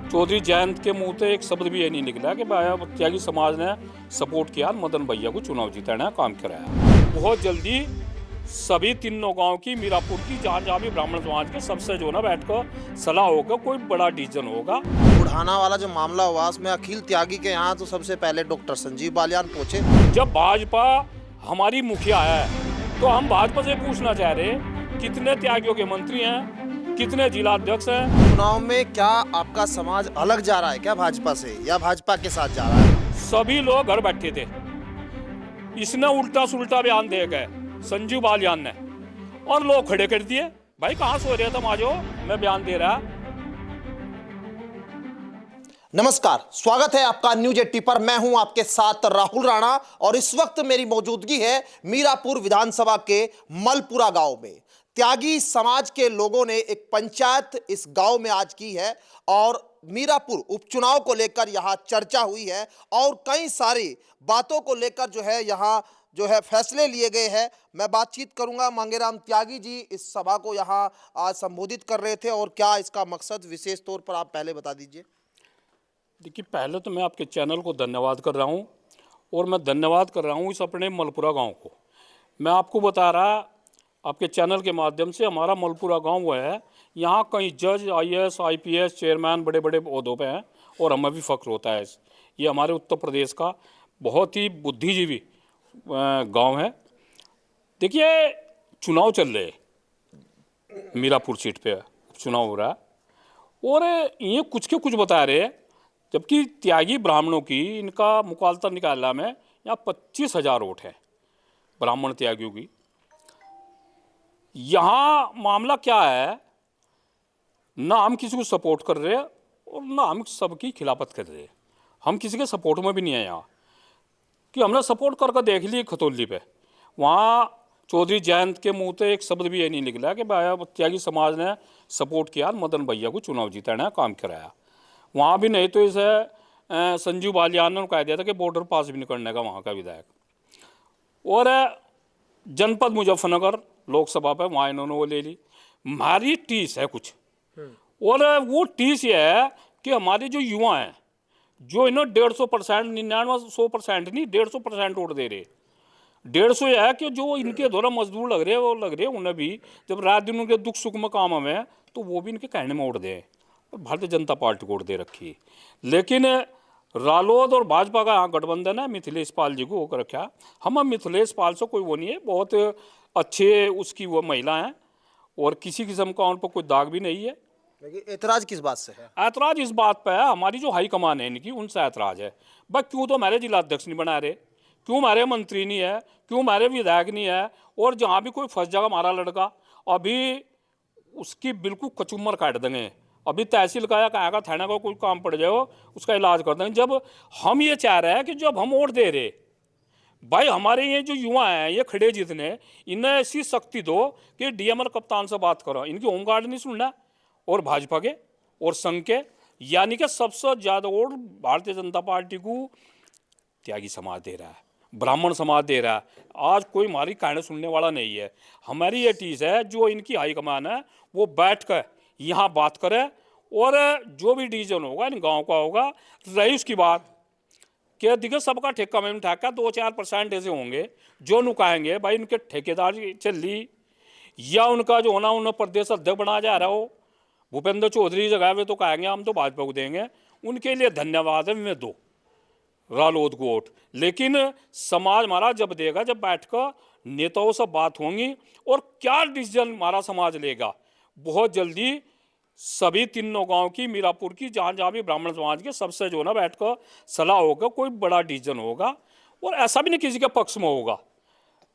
चौधरी जयंत के मुंह से एक शब्द भी ये नहीं निकला कि भाई त्यागी समाज ने सपोर्ट किया मदन भैया को चुनाव जिताने काम कराया। बहुत जल्दी सभी तीनों गांव की मीरापुर की जहाँ भी ब्राह्मण समाज के सबसे जो ना बैठकर सलाह होगा, कोई बड़ा डिसीजन होगा। बुढ़ाना वाला जो मामला हुआ उसमें अखिल त्यागी के यहाँ तो सबसे पहले डॉक्टर संजीव बालियान पहुंचे। जब भाजपा हमारी मुखिया है तो हम भाजपा से पूछना चाह रहे कितने त्यागियों के मंत्री हैं, कितने जिला अध्यक्ष हैं। चुनाव में क्या आपका समाज अलग जा रहा है क्या भाजपा से, या भाजपा के साथ जा रहा है? सभी लोग घर बैठे थे, इसने उल्टा सुल्टा बयान दे गए संजीव बालियान ने, और लोग खड़े कर दिए। भाई कहाँ सो रहे तुम, आ जाओ, मैं बयान दे रहा। नमस्कार, स्वागत है आपका न्यूज 80 पर। मैं हूं आपके साथ राहुल राणा और इस वक्त मेरी मौजूदगी है मीरापुर विधानसभा के मलपुरा गांव में। त्यागी समाज के लोगों ने एक पंचायत इस गांव में आज की है और मीरापुर उपचुनाव को लेकर यहां चर्चा हुई है और कई सारी बातों को लेकर यहां फैसले लिए गए हैं। मैं बातचीत करूंगा, मांगेराम त्यागी जी इस सभा को यहां आज संबोधित कर रहे थे और क्या इसका मकसद विशेष तौर पर आप पहले बता दीजिए। देखिए, पहले तो मैं आपके चैनल को धन्यवाद कर रहा हूं और मैं धन्यवाद कर रहा हूं इस अपने मलपुरा गांव को। मैं आपको बता रहा आपके चैनल के माध्यम से, हमारा मलपुरा गांव वो है, यहाँ कई जज, IAS, IPS चेयरमैन बड़े बड़े ओहदों पे हैं और हमें भी फख्र होता है। ये हमारे उत्तर प्रदेश का बहुत ही बुद्धिजीवी गांव है। देखिए, चुनाव चल रहे, मीरापुर सीट पे चुनाव हो रहा है और ये कुछ के कुछ बता रहे हैं, जबकि त्यागी ब्राह्मणों की इनका मुकालता निकाला में यहाँ 25,000 वोट है ब्राह्मण त्यागियों की। यहाँ मामला क्या है, ना हम किसी को सपोर्ट कर रहे हैं और ना हम सबकी खिलाफत कर रहे हैं। हम किसी के सपोर्ट में भी नहीं है यहाँ, कि हमने सपोर्ट करके देख ली खतौली पे, वहाँ चौधरी जयंत के मुंह से एक शब्द भी ये नहीं निकला कि भाई त्यागी समाज ने सपोर्ट किया मदन भैया को चुनाव जिताने काम कराया। वहाँ भी नहीं तो इसे संजीव बालियान ने कह दिया था कि बॉर्डर पास भी नहीं करने का वहाँ का विधायक। और जनपद मुजफ्फरनगर लोकसभा पे वहाँ इन्होंने वो ले ली। हमारी टीस है कुछ, और वो टीस ये है कि हमारे जो युवा हैं, जो इन्होंने 150%, 99-100% नहीं, 150% वोट दे रहे। 150 यह है कि जो इनके द्वारा मजदूर लग रहे हैं, वो लग रहे हैं उन्हें भी, जब रात दिन उनके दुख सुख में काम हमें, तो वो भी इनके कहने में वोट दें। भारतीय जनता पार्टी को वोट दे रखी। लेकिन रालोद और भाजपा का यहाँ गठबंधन है, मिथिलेश पाल जी को होकर रखा। हम मिथिलेश पाल से कोई वो नहीं है, बहुत अच्छे उसकी वो महिला हैं और किसी किस्म का उन पर कोई दाग भी नहीं है। लेकिन एतराज किस बात से है? ऐतराज इस बात पर है, हमारी जो हाईकमान है इनकी, उनसे ऐतराज है। भाई क्यों तो हमारे जिला अध्यक्ष नहीं बना रहे, क्यों हमारे मंत्री नहीं है, क्यों हमारे विधायक नहीं है, और जहाँ भी कोई फंस जाएगा हमारा लड़का, अभी उसकी बिल्कुल कचुम्बर काट देंगे। अभी तहसील का या कहाँ का थाना का कोई काम पड़ जाए उसका इलाज कर देंगे। जब हम ये चाह रहे हैं कि जब हम वोट दे रहे, भाई हमारे ये जो युवा हैं ये खड़े जितने, इन्हें ऐसी शक्ति दो कि DM और कप्तान से बात करो। इनकी होमगार्ड नहीं सुनना, और भाजपा के और संघ के, यानी कि सबसे ज़्यादा वोट भारतीय जनता पार्टी को त्यागी समाज दे रहा है, ब्राह्मण समाज दे रहा है। आज कोई हमारी कहानी सुनने वाला नहीं है। हमारी ये टीस है, जो इनकी हाईकमान है वो बैठ कर यहाँ बात करे और जो भी डिसीजन होगा इन गाँव का होगा। रही उसकी बात कि देखिए सबका ठेका में उठा 2-4% ऐसे होंगे जो नुकाएंगे, भाई उनके ठेकेदार चल ली, या उनका जो होना उन्हें प्रदेश अध्यक्ष बना जा रहा हो भूपेंद्र चौधरी जगह में, तो कहेंगे हम तो भाजपा को देंगे। उनके लिए धन्यवाद है, मैं दो रालोद को वोट। लेकिन समाज हमारा जब देगा, जब बैठकर नेताओं से बात होंगी और क्या डिसीजन हमारा समाज लेगा। बहुत जल्दी सभी तीनों गांव की मीरापुर की जहाँ भी ब्राह्मण समाज के सबसे जो ना बैठकर सलाह होगा, कोई बड़ा डिसीजन होगा। और ऐसा भी नहीं किसी के पक्ष में होगा।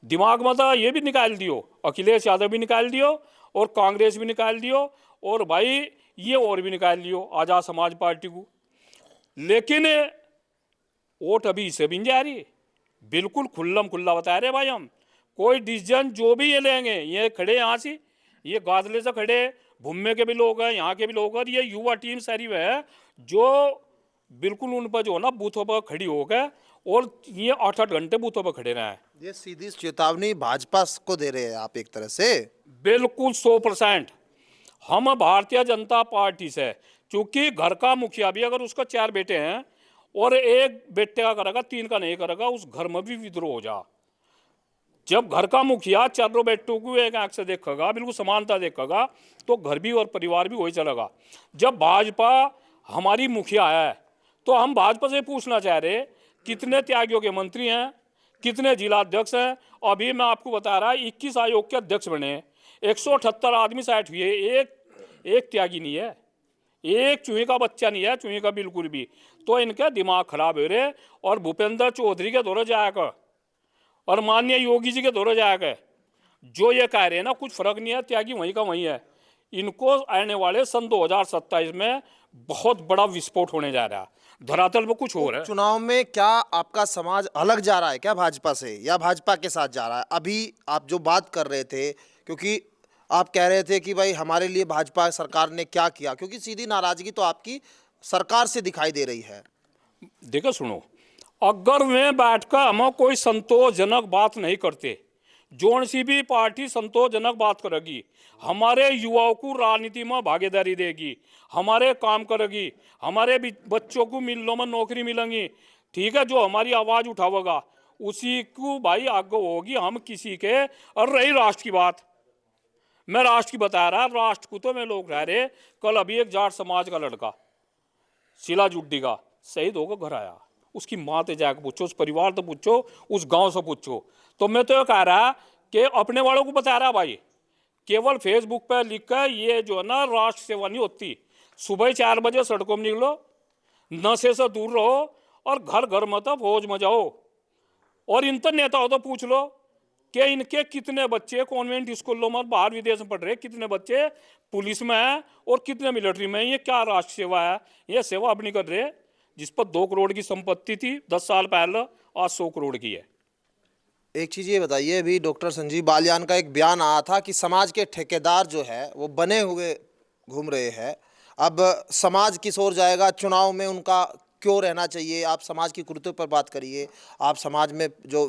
दिमाग में तो ये भी निकाल दियो, अखिलेश यादव भी निकाल दियो और कांग्रेस भी निकाल दियो और भाई ये और भी निकाल लियो आज़ाद समाज पार्टी को। लेकिन वोट अभी इसे भी नहीं जा रही। बिल्कुल खुल्लम खुल्ला बता रहे भाई, हम कोई डिसीजन जो भी ये लेंगे, ये खड़े यहाँ से, ये गादले से खड़े, भूमे के भी लोग हैं, यहाँ के भी लोग हैं, ये युवा टीम सारी है जो बिल्कुल उन पर जो ना बूथों पर खड़ी हो गए और ये 8-8 घंटे बूथों पर खड़े रहे हैं। ये सीधी चेतावनी भाजपा को दे रहे हैं आप एक तरह से। बिल्कुल 100%। हम भारतीय जनता पार्टी से क्योंकि घर का मुखिया भी अगर उसका 4 बेटे हैं और एक बेटे का करेगा 3 का नहीं करेगा, उस घर में भी विद्रोह हो जा। जब घर का मुखिया चारों बेटों को एक आंख से देखेगा, बिल्कुल समानता देखेगा, तो घर भी और परिवार भी वही चलेगा। जब भाजपा हमारी मुखिया है तो हम भाजपा से पूछना चाह रहे कितने त्यागियों के मंत्री हैं, कितने जिला अध्यक्ष हैं। अभी मैं आपको बता रहा 21 आयोग के अध्यक्ष बने, 178 आदमी साइट हुए, एक त्यागी नहीं है, एक चूहे का बच्चा नहीं है, चूहे का बिल्कुल भी। तो इनका दिमाग खराब हो रहे। और भूपेंद्र चौधरी के दौरे जाकर और माननीय योगी जी के दौरे जाकर जो ये कह रहे हैं ना कुछ फर्क नहीं है, त्यागी वहीं का वहीं है। इनको आने वाले सन 2027 में बहुत बड़ा विस्फोट होने जा रहा है, धरातल पर कुछ हो रहा है। चुनाव में क्या आपका समाज अलग जा रहा है क्या भाजपा से, या भाजपा के साथ जा रहा है? अभी आप जो बात कर रहे थे, क्योंकि आप कह रहे थे कि भाई हमारे लिए भाजपा सरकार ने क्या किया, क्योंकि सीधी नाराजगी तो आपकी सरकार से दिखाई दे रही है। देखो सुनो, अगर वे बैठकर हम कोई संतोषजनक बात नहीं करते, जोन सी भी पार्टी संतोषजनक बात करेगी, हमारे युवाओं को राजनीति में भागीदारी देगी, हमारे काम करेगी, हमारे बच्चों को मिलों में नौकरी मिलेंगी, ठीक है, जो हमारी आवाज़ उठावेगा उसी को भाई आगे होगी। हम किसी के, और रही राष्ट्र की बात, मैं राष्ट्र की बता रहा, राष्ट्र को तो मैं लोग रह रहे। कल अभी एक जाट समाज का लड़का शिला जुड्डी का शहीद होकर घर आया, उसकी माँ से जाकर पूछो, उस परिवार तो पूछो, उस गांव से पूछो। तो मैं तो ये कह रहा कि अपने वालों को बता रहा भाई, केवल फेसबुक पर लिख कर ये जो है ना राष्ट्र सेवा नहीं होती। सुबह 4 बजे सड़कों में निकलो, नशे से दूर रहो, और घर घर में तो फौज में जाओ। और इन तर नेता हो तो पूछ लो कि इनके कितने बच्चे कॉन्वेंट स्कूलों में बाहर विदेश में पढ़ रहे, कितने बच्चे पुलिस में हैं और कितने मिलिट्री में हैं। ये क्या राष्ट्र सेवा है? ये सेवा अब नहीं कर रहे। जिस पर 2 करोड़ की संपत्ति थी 10 साल पहले, आज 100 करोड़ की है। एक चीज़ ये बताइए, अभी डॉक्टर संजीव बालियान का एक बयान आया था कि समाज के ठेकेदार जो है वो बने हुए घूम रहे हैं। अब समाज किस ओर जाएगा, चुनाव में उनका क्यों रहना चाहिए? आप समाज की कुरीतियों पर बात करिए, आप समाज में जो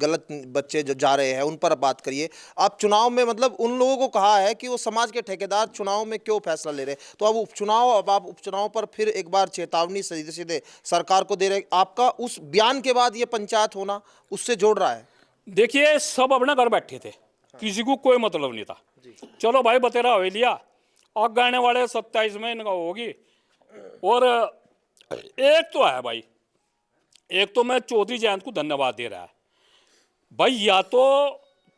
गलत बच्चे जो जा रहे हैं उन पर बात करिए। आप चुनाव में मतलब उन लोगों को कहा है कि वो समाज के ठेकेदार चुनाव में क्यों फैसला ले रहे हैं, तो अब आप उपचुनाव पर फिर एक बार चेतावनी सीधे सीधे सरकार को दे रहे। आपका उस बयान के बाद ये पंचायत होना उससे जोड़ रहा है? देखिए, सब अपने घर बैठे थे, किसी को कोई मतलब नहीं था। चलो भाई बतेरा हो लिया, आग आने वाले 27 में इनका होगी। और एक तो है भाई, एक तो मैं चौधरी जयंत को धन्यवाद दे रहा है भाई। या तो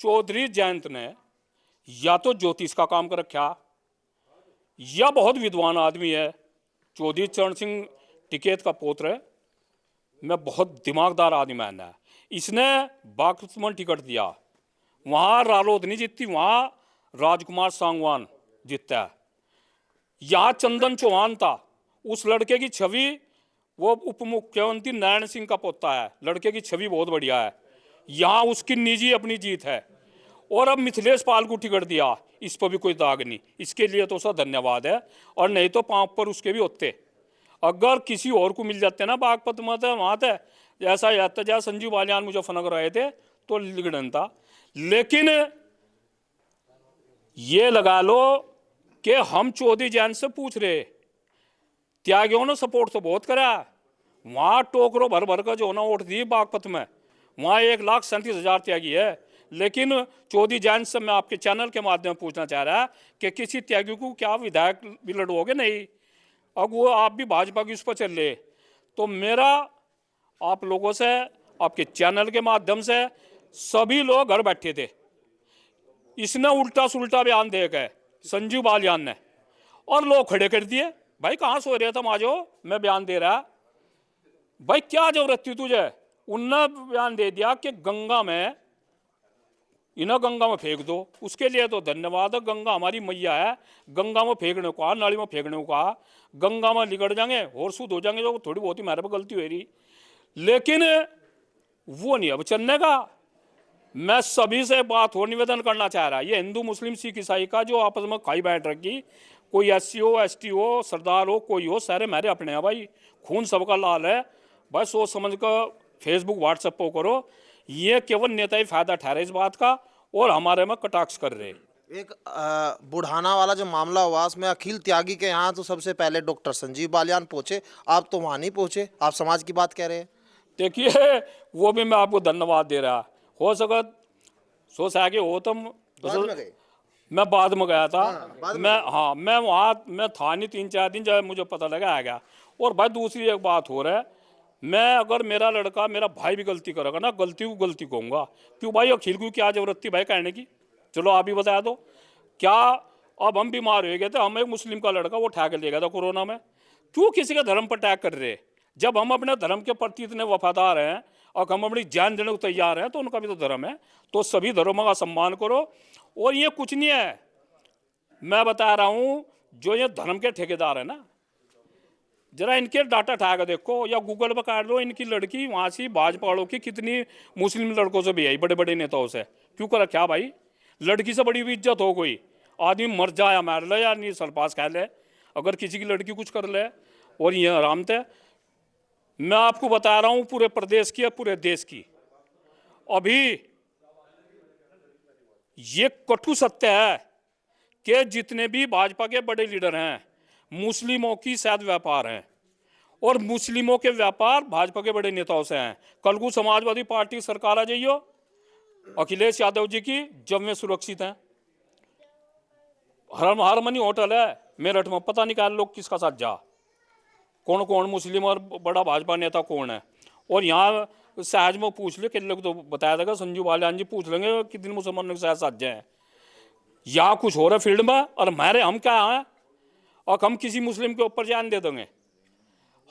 चौधरी जयंत ने या तो ज्योतिष का काम कर रखा, या बहुत विद्वान आदमी है। चौधरी चरण सिंह टिकैत का पुत्र है, मैं बहुत दिमागदार आदमी मानना है। इसने बागपत टिकट दिया, वहाँ रालोद नहीं जीतती, वहाँ राजकुमार सांगवान जीतता है। यहाँ चंदन चौहान था, उस लड़के की छवि, वो उप मुख्यमंत्री नारायण सिंह का पोता है, लड़के की छवि बहुत बढ़िया है, यहाँ उसकी निजी अपनी जीत है। और अब मिथिलेश पाल को टिकट दिया, इस पर भी कोई दाग नहीं, इसके लिए तो उसका धन्यवाद है। और नहीं तो 5 पर उसके भी होते, अगर किसी और को मिल जाते ना बागपत में तो वहाँ थे ऐसा याद था जहाँ संजीव बालियान मुझे फनक रहे थे तो लिगड़न था। लेकिन ये लगा लो कि हम चौधरी जयंत से पूछ रहे, त्यागियों ने सपोर्ट तो बहुत करा, वहाँ टोकरो भर भर का जो ना वोट दी बागपत में, वहाँ 1,37,000 त्यागी है। लेकिन चौधरी जयंत से मैं आपके चैनल के माध्यम से पूछना चाह रहा कि किसी त्यागी को क्या विधायक भी लड़वाओगे? नहीं। अब वो आप भी भाजपा की उस पर चल रहे, तो मेरा आप लोगों से, आपके चैनल के माध्यम से, सभी लोग घर बैठे थे, इसने उल्टा सुल्टा बयान दे गए संजीव बालियान ने, और लोग खड़े कर दिए। भाई कहाँ सो रहे तुम, आ जाओ, मैं बयान दे रहा। भाई क्या जरूरत थी तुझे? उनने बयान दे दिया कि गंगा में, इन्हें गंगा में फेंक दो। उसके लिए तो धन्यवाद है, गंगा हमारी मैया है, गंगा में फेंकने को कहा, नाली में फेंकने को कहा, गंगा में लिगड़ जाएंगे और शुद्ध हो जाएंगे, जो थोड़ी बहुत ही मेरे पर गलती हो रही। लेकिन वो नहीं अब चलने का। मैं सभी से बात हो निवेदन करना चाह रहा, ये हिंदू मुस्लिम सिख ईसाई का जो आपस में खाई बैठ रखी, कोई SC हो, ST हो, सरदार हो, कोई हो, सारे मेरे अपने हैं भाई, खून सबका लाल है। बस सोच समझ कर फेसबुक व्हाट्सएप पर करो। ये केवल नेता ही फायदा ठहरे इस बात का, और हमारे में कटाक्ष कर रहे। एक बुढ़ाना वाला जो मामला हुआ उसमें अखिल त्यागी के यहाँ तो सबसे पहले डॉक्टर संजीव बालियान पहुंचे, आप तो वहाँ नहीं पहुंचे, आप समाज की बात कह रहे हैं। देखिए वो भी मैं आपको धन्यवाद दे रहा, हो सकत सोच आगे हो तुम बाद में गए। मैं बाद में गया था। बाद में मैं वहाँ मैं था नहीं 3-4 दिन, जब मुझे पता लगा आ गया। और भाई दूसरी एक बात हो रहा है, मैं अगर मेरा लड़का मेरा भाई भी गलती करेगा ना, गलती को गलती कहूँगा। क्यों भाई अखिल को क्या जरूरत थी भाई कहने की? चलो आप ही बता दो क्या। अब हम बीमार हो गए थे, हम एक मुस्लिम का लड़का वो उठा के ले गया था कोरोना में, क्यों किसी के धर्म पर अटैक कर रहे? जब हम अपने धर्म के प्रति इतने वफादार हैं और हम अपनी जान देने को तैयार हैं, तो उनका भी तो धर्म है, तो सभी धर्मों का सम्मान करो। और ये कुछ नहीं है, मैं बता रहा हूँ, जो ये धर्म के ठेकेदार है ना, जरा इनके डाटा उठा के देखो या गूगल पर काट लो, इनकी लड़की वहाँ से भाजपा वालों की कितनी मुस्लिम लड़कों से भी आई, बड़े बड़े नेताओं से। क्यों कर क्या भाई? लड़की से बड़ी भी इज्जत हो, कोई आदमी मर जाए या मार ले या नहीं सरपास कह ले, अगर किसी की लड़की कुछ कर ले। और ये आराम थे, मैं आपको बता रहा हूँ पूरे प्रदेश की, पूरे देश की, अभी ये कटु सत्य है कि जितने भी भाजपा के बड़े लीडर हैं, मुस्लिमों की शायद व्यापार हैं, और मुस्लिमों के व्यापार भाजपा के बड़े नेताओं से हैं। कल को समाजवादी पार्टी सरकार आ जाइयो अखिलेश यादव जी की, जब में सुरक्षित हैं। हारमनी होटल है मेरठ में, पता नहीं क्या लोग किसका साथ जा, कौन कौन मुस्लिम और बड़ा भाजपा नेता कौन है। और यहाँ सहज में पूछ ले कितने लोग, तो बताया था संजीव बालियान जी, पूछ लेंगे कितने मुसलमानों के साथ साथ जाए। यहाँ कुछ हो रहा है फील्ड में, और हमारे हम क्या हैं, और हम किसी मुस्लिम के ऊपर जान दे देंगे?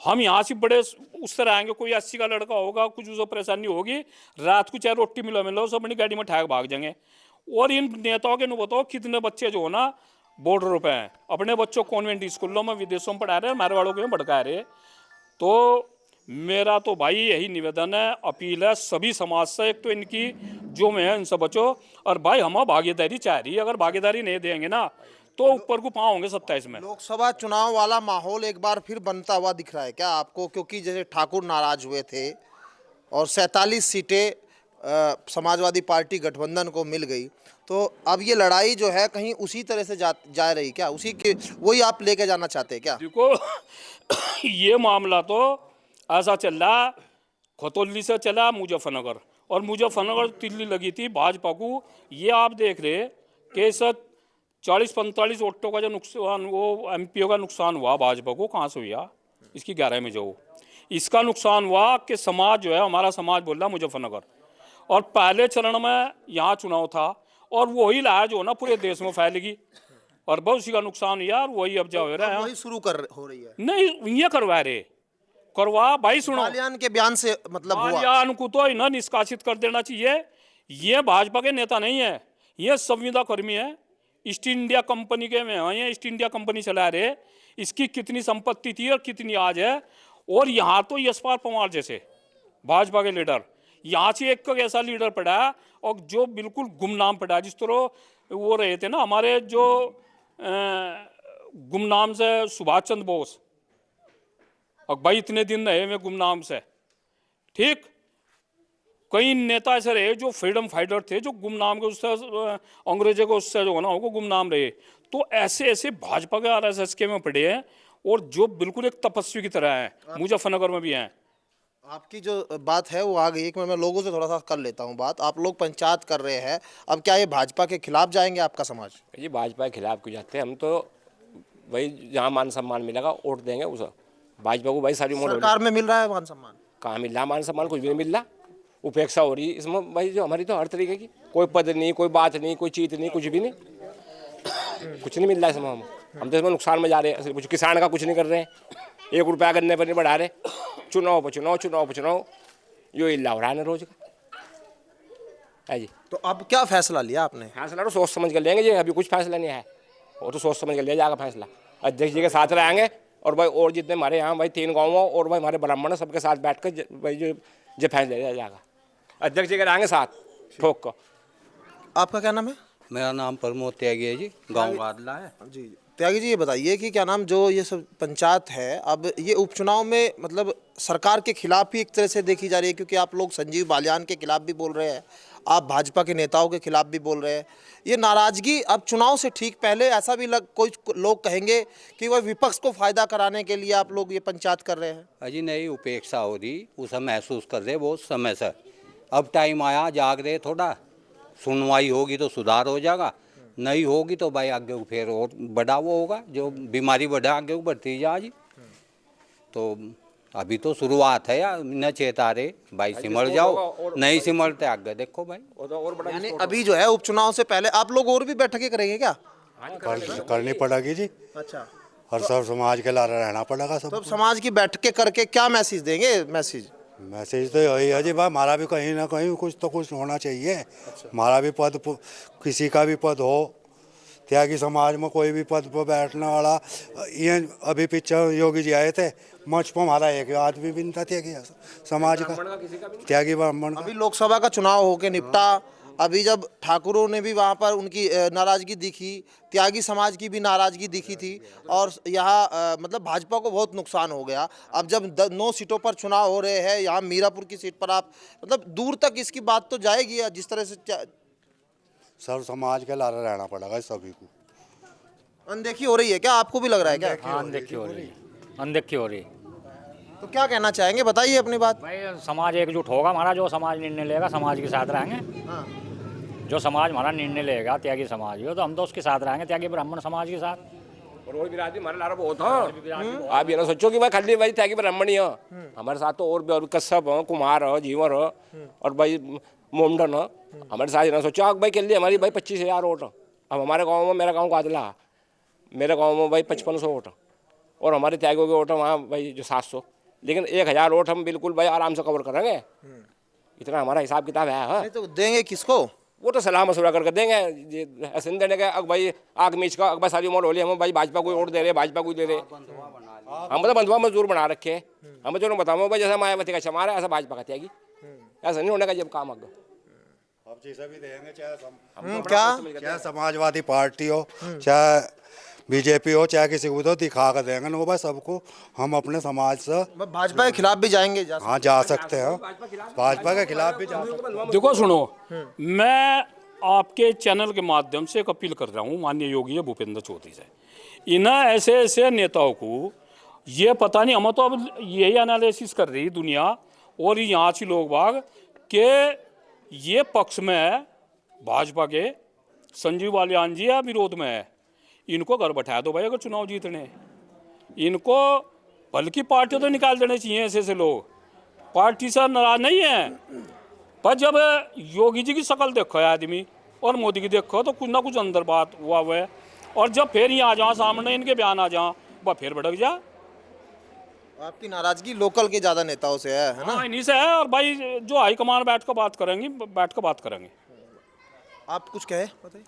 हम यहाँ से बड़े उस तरह आएंगे, कोई 80 का लड़का होगा, कुछ उसको परेशानी होगी, रात को चाहे रोटी मिलो सब अपनी गाड़ी में ठाक भाग जाएंगे। और इन नेताओं के बताओ कितने बच्चे जो हो ना बॉर्डर पे हैं, अपने बच्चों कॉन्वेंट स्कूलों में विदेशों में पढ़ा रहे हैं, हमारे वालों को भड़का रहे। तो मेरा तो भाई यही निवेदन है, अपील है सभी समाज से, एक तो इनकी जो में है इनसे बचो, और भाई हम भागीदारी चाह रही है, अगर भागीदारी नहीं देंगे ना तो ऊपर को पाँव होंगे 27 में। लोकसभा चुनाव वाला माहौल एक बार फिर बनता हुआ दिख रहा है क्या आपको? क्योंकि जैसे ठाकुर नाराज हुए थे और 47 सीटें समाजवादी पार्टी गठबंधन को मिल गई, तो अब ये लड़ाई जो है कहीं उसी तरह से जा रही क्या? उसी के वही आप लेके जाना चाहते हैं क्या? देखो ये मामला तो ऐसा चल रहा, खतौली से चला मुजफ्फरनगर, और मुजफ्फरनगर दिल्ली लगी थी भाजपा को। ये आप देख रहे कि 40-45 वोटों का जो नुकसान, वो एमपीओ का नुकसान हुआ भाजपा को, कहाँ से हुआ? इसकी 11 में जो इसका नुकसान हुआ कि समाज जो है, हमारा समाज बोल रहा मुजफ्फरनगर, और पहले चरण में यहाँ चुनाव था, और वही लहर जो ना पूरे देश में फैलेगी, और बहुत उसी का नुकसान हुआ। और वही अब जो हो रहा है, वही शुरू हो रही है। नहीं ये करवा रहे, करवा भाई सुनो, बालियान के बयान से मतलब हुआ। बालियान को तो इन्हें निष्कासित कर देना चाहिए। ये भाजपा के नेता नहीं है, ये संविदा कर्मी है, ईस्ट इंडिया कंपनी के में हैं, ये ईस्ट इंडिया कंपनी चला रहे। इसकी कितनी संपत्ति थी और कितनी आज है। और यहाँ तो यशपाल पवार जैसे भाजपा के लीडर, यहाँ से एक ऐसा लीडर पड़ा और जो बिल्कुल गुमनाम पड़ा, जिस तरह वो रहे थे ना हमारे जो गुमनाम से सुभाष चंद्र बोस, और भाई इतने दिन रहे मैं गुमनाम से, ठीक। कई नेता ऐसे रहे जो फ्रीडम फाइटर थे, जो गुमनाम के उससे अंग्रेजों को उससे जो है ना वो गुमनाम रहे। तो ऐसे ऐसे भाजपा के आरएसएस के में पड़े हैं, और जो बिल्कुल एक तपस्वी की तरह हैं, मुजफ्फरनगर में भी हैं। आपकी जो बात है वो आ गई है कि मैं लोगों से थोड़ा सा कर लेता हूँ बात। आप लोग पंचायत कर रहे हैं, अब क्या ये भाजपा के खिलाफ जाएंगे आपका समाज? जी भाजपा के खिलाफ क्यों जाते हैं? हम तो भाई जहाँ मान सम्मान मिलेगा वोट देंगे उसे। भाजपा को भाई सारी सरकार में मिल रहा है मान सम्मान? कहाँ मिल रहा मान सम्मान? कुछ भी नहीं मिल रहा, उपेक्षा हो रही है इसमें भाई। जो हमारी तो हर तरीके की कोई पद नहीं, कोई बात नहीं, कोई चीज नहीं, कुछ भी नहीं, कुछ नहीं मिल रहा है इसमें। हम तो इसमें नुकसान में जा रहे हैं। कुछ किसान का कुछ नहीं कर रहे हैं, 1 रुपया गन्ने पर नहीं बढ़ा रहे। चुनाव पर चुनाव, चुनाव पर चुनाव, यो इल्ला हो रहा है रोज का है जी। तो अब क्या फैसला लिया आपने? फैसला तो सोच समझ कर लेंगे जी, अभी कुछ फैसला नहीं है, वो तो सोच समझ कर लिया जाएगा फैसला। अध्यक्ष जी के साथ रहेंगे, और भाई और जितने हमारे यहाँ भाई 3 गाँव और भाई हमारे ब्राह्मण है, सबके साथ बैठ कर भाई जो फैसला लिया जाएगा। अध्यक्ष जी के रहेंगे साथ ठोक कर। आपका क्या नाम है? मेरा नाम प्रमोद त्यागी है जी, गांव गादला है जी त्यागी जी, ये बताइए कि क्या नाम, जो ये सब पंचायत है, अब ये उपचुनाव में मतलब सरकार के खिलाफ ही एक तरह से देखी जा रही है, क्योंकि आप लोग संजीव बालियान के खिलाफ भी बोल रहे हैं आप भाजपा के नेताओं के खिलाफ भी बोल रहे हैं। ये नाराजगी अब चुनाव से ठीक पहले ऐसा भी कोई लोग कहेंगे कि वह विपक्ष को फायदा कराने के लिए आप लोग ये पंचायत कर रहे हैं। अजी नहीं उपेक्षा हो रही, उसे महसूस कर रहे बहुत समय से। अब टाइम आया, जाग रहे थोड़ा, सुनवाई होगी तो सुधार हो जाएगा, नहीं होगी तो भाई आगे को फिर और बड़ा वो होगा, जो बीमारी बढ़ा आगे को बढ़ती जा जी। तो अभी तो शुरुआत है यार, न चेता रहे भाई सिमर जाओ, नहीं सिमरते आगे देखो भाई। और बड़ा यानी अभी जो है उपचुनाव से पहले आप लोग और भी बैठकें करेंगे क्या? करनी पड़ेगी जी। अच्छा, और सब समाज के लारे रहना पड़ेगा सब। तो अब समाज की बैठकें करके क्या मैसेज देंगे? मैसेज तो यही है जी भाई, हमारा भी कहीं ना कहीं कुछ तो कुछ होना चाहिए। हमारा भी पद, किसी का भी पद हो, त्यागी समाज में कोई भी पद पर बैठने वाला। ये अभी पीछे योगी जी आए थे, मंच पर हमारा एक आदमी भी नहीं था त्यागी समाज का, त्यागी ब्राह्मण। अभी लोकसभा का चुनाव होके निपटा, अभी जब ठाकुरों ने भी वहाँ पर उनकी नाराजगी दिखी, त्यागी समाज की भी नाराजगी दिखी थी, और यहाँ मतलब भाजपा को बहुत नुकसान हो गया। अब जब 9 सीटों पर चुनाव हो रहे हैं, यहाँ मीरापुर की सीट पर आप मतलब दूर तक इसकी बात तो जाएगी, जिस तरह से सब समाज के लारे रहना पड़ेगा सभी को। अनदेखी हो रही है क्या? आपको भी लग रहा है क्या? हाँ, अनदेखी हो रही है, अनदेखी हो रही है। तो क्या कहना चाहेंगे, बताइए अपनी बात। भाई समाज एकजुट होगा हमारा, जो समाज निर्णय लेगा समाज के साथ रहेंगे। हाँ। जो समाज हमारा निर्णय लेगा त्यागी समाज हो, तो हम तो उसके साथ रहेंगे, त्यागी ब्राह्मण समाज के साथ। और बिरादरी हमारे लारा बहुत हो। आप ये ना सोचो कि भाई खाली भाई त्यागी ब्राह्मण ही हो, हमारे साथ तो और भी और कश्यप हो, कुमार हो, जीवर हो, और भाई मोमडन हो हमारे साथ। ना सोचो आप भाई के लिए हमारी भाई 25,000 वोट। अब हमारे गाँव में, मेरा गाँव कादला, मेरे गाँव में भाई 5500 वोट, और हमारे त्यागियों के वोट वहाँ भाई जो 700, लेकिन 1000 वोट हम बिल्कुल भाई आराम से कवर करेंगे। इतना हमारा हिसाब किताब है। हाँ, तो देंगे किसको? वो तो सलाह मशुरा करके देंगे। ऐसे नहीं देने का अब भाई आग मीच का अकबर सारी मोल हो लिया, हम भाई भाजपा को वोट दे रहे, भाजपा को दे रहे। हम तो बंधुआ मजदूर बना रखे, हम जो बताओ भाई जैसा मायावती का चमार है ऐसा भाजपा का त्यागी, ऐसा नहीं होने का जब काम आगे। अब जैसा भी देंगे, क्या चाहे समाजवादी पार्टी हो, चाहे बीजेपी हो, चाहे किसी को तो दिखा कर देंगे ना भाई सबको। हम अपने समाज से भाजपा के खिलाफ भी जाएंगे? हाँ जा सकते हैं, भाजपा के खिलाफ भी जा सकते हैं। देखो सुनो, मैं आपके चैनल के माध्यम से एक अपील कर रहा हूँ माननीय योगी भूपेंद्र चौधरी से। इन्हें ऐसे ऐसे नेताओं को ये पता नहीं, हम तो अब यही एनालिसिस कर रही दुनिया और यहाँ से लोग बाग के ये पक्ष में है भाजपा के, संजीव बालियान जी या विरोध में है। इनको घर बैठा दो भाई, अगर चुनाव जीतने इनको, बल्कि पार्टी तो निकाल देने चाहिए। ऐसे ऐसे लोग पार्टी से नाराज नहीं है, पर जब योगी जी की शक्ल देखो है आदमी और मोदी की देखो तो कुछ ना कुछ अंदर बात हुआ हुआ है, और जब फिर यहाँ आ जाओ सामने इनके बयान आ जाओ वह फिर भड़क जा। आपकी नाराजगी लोकल के ज्यादा नेताओं से है ना? हाँ, इन्हीं से है, और भाई जो हाईकमान बैठ कर बात करेंगे। आप कुछ कहे बताइए।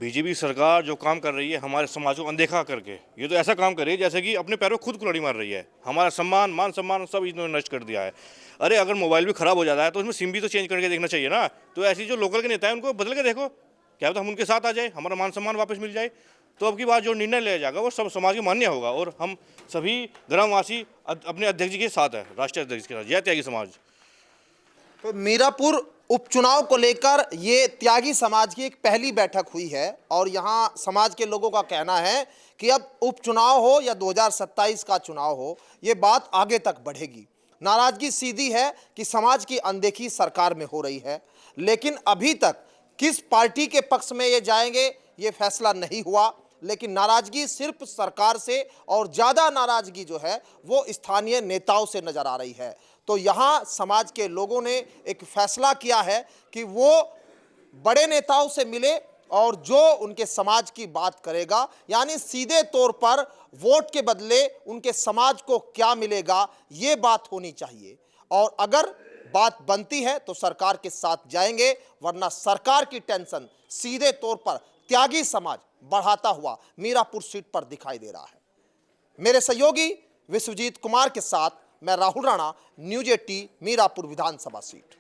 बीजेपी सरकार जो काम कर रही है हमारे समाज को अनदेखा करके, ये तो ऐसा काम कर रही है जैसे कि अपने पैरों खुद कुल्हाड़ी मार रही है। हमारा सम्मान, मान सम्मान सब इन्होंने नष्ट कर दिया है। अरे अगर मोबाइल भी खराब हो जाता है तो उसमें सिम भी तो चेंज करके देखना चाहिए ना। तो ऐसी जो लोकल के नेता हैं उनको बदल के देखो, क्या तो हम उनके साथ आ जाए, हमारा मान सम्मान वापस मिल जाए। तो अब की बात जो निर्णय लिया जाएगा वो सब समाज के मान्य होगा, और हम सभी ग्रामवासी अपने अध्यक्ष जी के साथ है, राष्ट्रीय अध्यक्ष के साथ, जय त्यागी समाज। तो मीरापुर उपचुनाव को लेकर ये त्यागी समाज की एक पहली बैठक हुई है, और यहाँ समाज के लोगों का कहना है कि अब उपचुनाव हो या 2027 का चुनाव हो, ये बात आगे तक बढ़ेगी। नाराजगी सीधी है कि समाज की अनदेखी सरकार में हो रही है, लेकिन अभी तक किस पार्टी के पक्ष में ये जाएंगे ये फैसला नहीं हुआ। लेकिन नाराजगी सिर्फ सरकार से, और ज़्यादा नाराजगी जो है वो स्थानीय नेताओं से नजर आ रही है। तो यहाँ समाज के लोगों ने एक फैसला किया है कि वो बड़े नेताओं से मिले और जो उनके समाज की बात करेगा, यानी सीधे तौर पर वोट के बदले उनके समाज को क्या मिलेगा ये बात होनी चाहिए। और अगर बात बनती है तो सरकार के साथ जाएंगे, वरना सरकार की टेंशन सीधे तौर पर त्यागी समाज बढ़ाता हुआ मीरापुर सीट पर दिखाई दे रहा है। मेरे सहयोगी विश्वजीत कुमार के साथ मैं राहुल राणा, न्यूज 18 मीरापुर विधानसभा सीट।